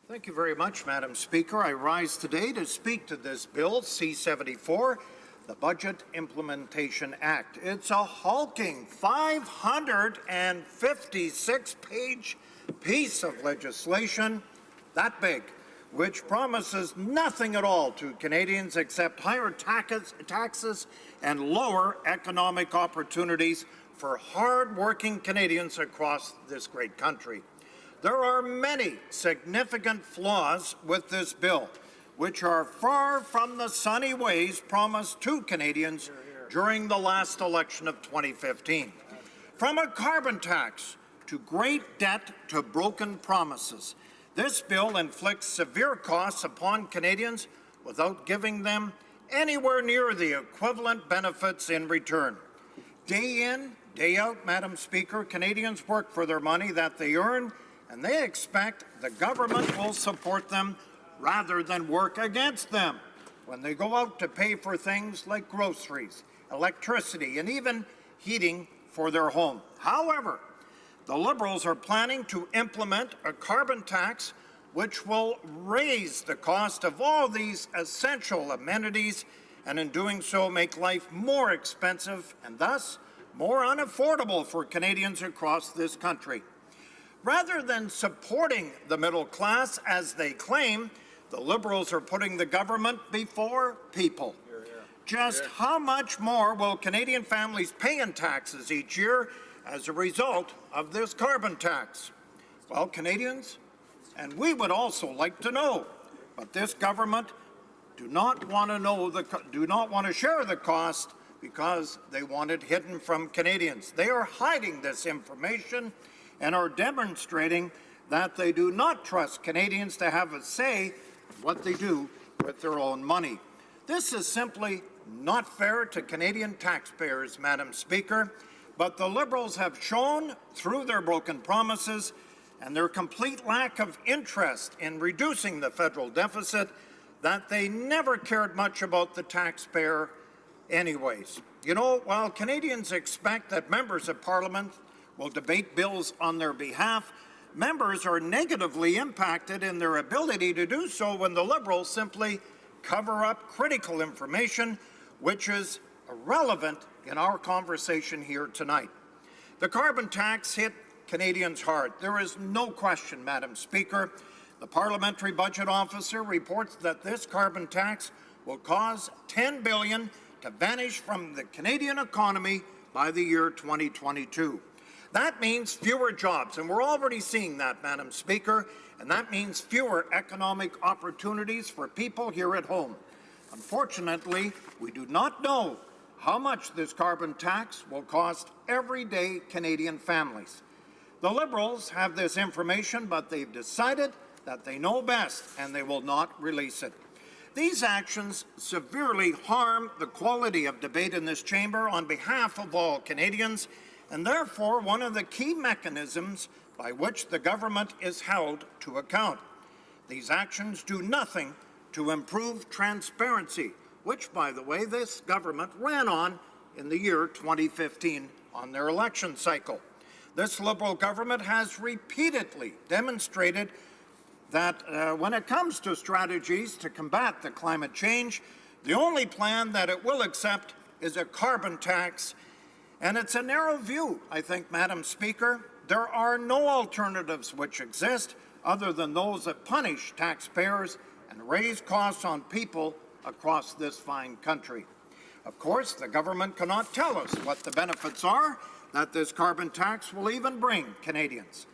Thank you very much, Madam Speaker. I rise today to speak to this bill, C-74, the Budget Implementation Act. It's a hulking 556-page piece of legislation, that big, which promises nothing at all to Canadians except higher taxes and lower economic opportunities for hard-working Canadians across this great country. There are many significant flaws with this bill, which are far from the sunny ways promised to Canadians during the last election of 2015. From a carbon tax to great debt to broken promises, this bill inflicts severe costs upon Canadians without giving them anywhere near the equivalent benefits in return. Day in, day out, Madam Speaker, Canadians work for their money that they earn, and they expect the government will support them rather than work against them when they go out to pay for things like groceries, electricity, and even heating for their home. However, the Liberals are planning to implement a carbon tax which will raise the cost of all these essential amenities and in doing so make life more expensive and thus more unaffordable for Canadians across this country. Rather than supporting the middle class, as they claim, the Liberals are putting the government before people. Just how much more will Canadian families pay in taxes each year as a result of this carbon tax? Well, Canadians, and we would also like to know, but this government do not want to share the cost because they want it hidden from Canadians. They are hiding this information and are demonstrating that they do not trust Canadians to have a say in what they do with their own money. This is simply not fair to Canadian taxpayers, Madam Speaker, but the Liberals have shown through their broken promises and their complete lack of interest in reducing the federal deficit that they never cared much about the taxpayer anyways. You know, while Canadians expect that members of Parliament will debate bills on their behalf, members are negatively impacted in their ability to do so when the Liberals simply cover up critical information which is irrelevant in our conversation here tonight. The carbon tax hit Canadians hard. There is no question, Madam Speaker. The Parliamentary Budget Officer reports that this carbon tax will cause $10 billion to vanish from the Canadian economy by the year 2022. That means fewer jobs, and we're already seeing that, Madam Speaker, and that means fewer economic opportunities for people here at home. Unfortunately, we do not know how much this carbon tax will cost everyday Canadian families. The Liberals have this information, but they've decided that they know best, and they will not release it. These actions severely harm the quality of debate in this chamber on behalf of all Canadians, and therefore one of the key mechanisms by which the government is held to account. These actions do nothing to improve transparency, which, by the way, this government ran on in the year 2015 on their election cycle. This Liberal government has repeatedly demonstrated that when it comes to strategies to combat the climate change, the only plan that it will accept is a carbon tax. And it's a narrow view, I think, Madam Speaker. There are no alternatives which exist other than those that punish taxpayers and raise costs on people across this fine country. Of course, the government cannot tell us what the benefits are that this carbon tax will even bring Canadians.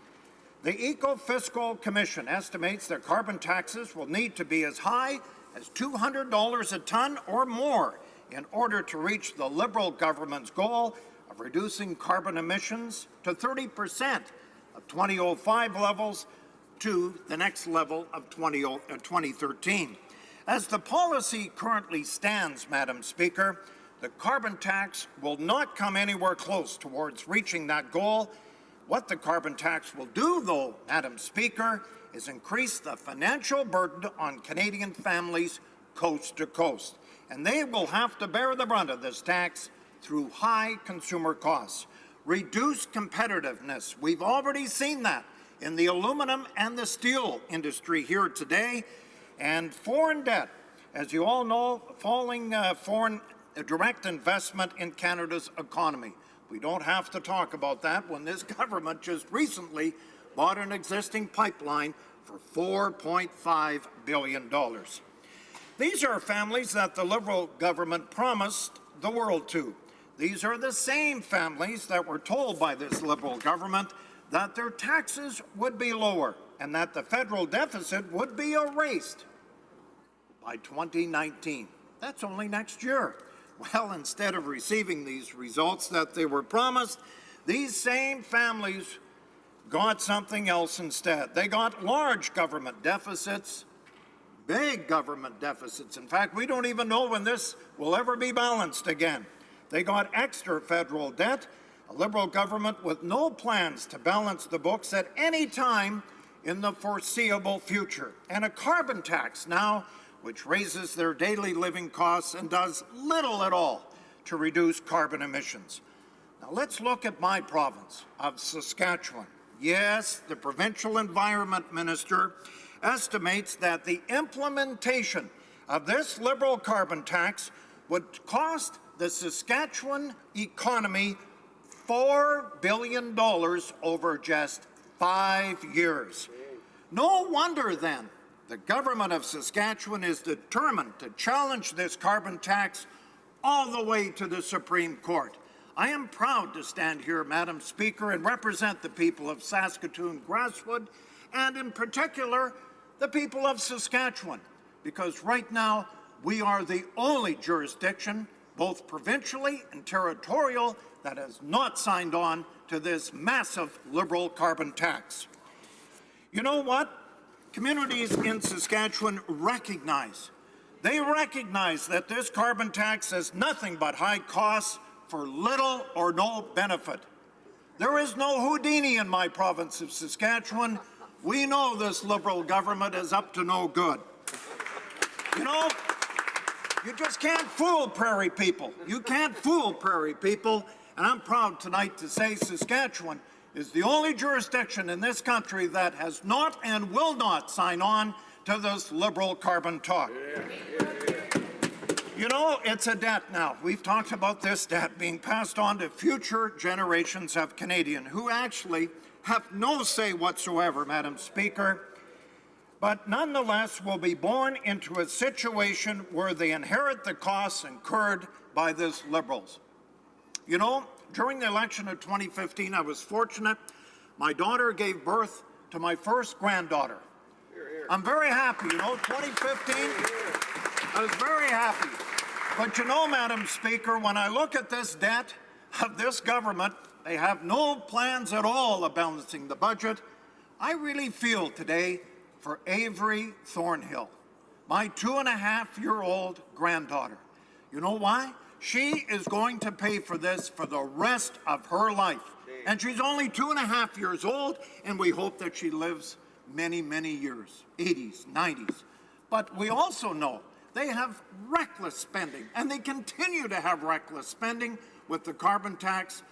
The Eco-Fiscal Commission estimates that carbon taxes will need to be as high as $200 a ton or more in order to reach the Liberal government's goal of reducing carbon emissions to 30% of 2005 levels to the next level of 2013. As the policy currently stands, Madam Speaker, the carbon tax will not come anywhere close towards reaching that goal. What the carbon tax will do, though, Madam Speaker, is increase the financial burden on Canadian families coast to coast. And they will have to bear the brunt of this tax through high consumer costs. Reduced competitiveness. We've already seen that in the aluminum and the steel industry here today, and foreign debt. As you all know, falling foreign direct investment in Canada's economy. We don't have to talk about that when this government just recently bought an existing pipeline for $4.5 billion. These are families that the Liberal government promised the world to. These are the same families that were told by this Liberal government that their taxes would be lower and that the federal deficit would be erased by 2019. That's only next year. Well, instead of receiving these results that they were promised, these same families got something else instead. They got large government deficits, big government deficits. In fact, we don't even know when this will ever be balanced again. They got extra federal debt, a Liberal government with no plans to balance the books at any time in the foreseeable future, and a carbon tax now which raises their daily living costs and does little at all to reduce carbon emissions. Now let's look at my province of Saskatchewan. Yes, the provincial environment minister estimates that the implementation of this Liberal carbon tax would cost the Saskatchewan economy $4 billion over just 5 years. No wonder then the government of Saskatchewan is determined to challenge this carbon tax all the way to the Supreme Court. I am proud to stand here, Madam Speaker, and represent the people of Saskatoon-Grasswood, and in particular, the people of Saskatchewan, because right now we are the only jurisdiction, both provincially and territorial, that has not signed on to this massive Liberal carbon tax. You know what? Communities in Saskatchewan recognize that this carbon tax has nothing but high costs for little or no benefit. There is no Houdini in my province of Saskatchewan. We know this Liberal government is up to no good. You know, you just can't fool prairie people. You can't fool prairie people, and I'm proud tonight to say Saskatchewan is the only jurisdiction in this country that has not and will not sign on to this Liberal carbon talk. You know, it's a debt now. We've talked about this debt being passed on to future generations of Canadians who actually have no say whatsoever, Madam Speaker, but nonetheless will be born into a situation where they inherit the costs incurred by this Liberals. You know, during the election of 2015, I was fortunate. My daughter gave birth to my first granddaughter. I'm very happy, you know, 2015, I was very happy. But you know, Madam Speaker, when I look at this debt of this government, they have no plans at all of balancing the budget. I really feel today for Avery Thornhill, my 2.5-year-old granddaughter. You know why? She is going to pay for this for the rest of her life. And she's only 2.5 years old, and we hope that she lives many, many years, 80s, 90s. But we also know they have reckless spending, and they continue to have reckless spending with the carbon tax.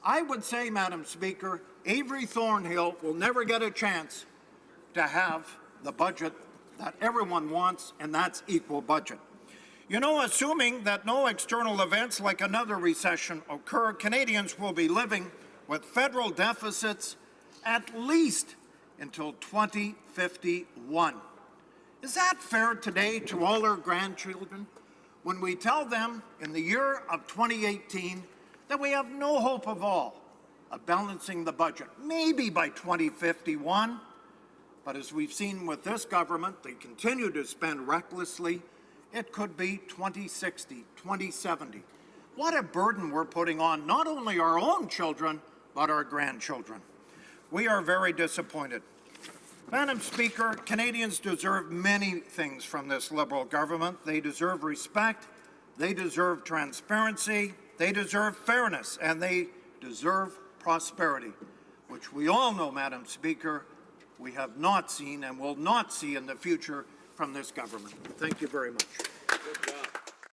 I would say, Madam Speaker, Avery Thornhill will never get a chance to have the budget that everyone wants, and that's equal budget. You know, assuming that no external events like another recession occur, Canadians will be living with federal deficits at least until 2051. Is that fair today to all our grandchildren when we tell them in the year of 2018 that we have no hope of all of balancing the budget, maybe by 2051, but as we've seen with this government, they continue to spend recklessly. It could be 2060, 2070. What a burden we're putting on not only our own children, but our grandchildren. We are very disappointed. Madam Speaker, Canadians deserve many things from this Liberal government. They deserve respect, they deserve transparency, they deserve fairness, and they deserve prosperity, which we all know, Madam Speaker, we have not seen and will not see in the future from this government. Thank you very much. Good job.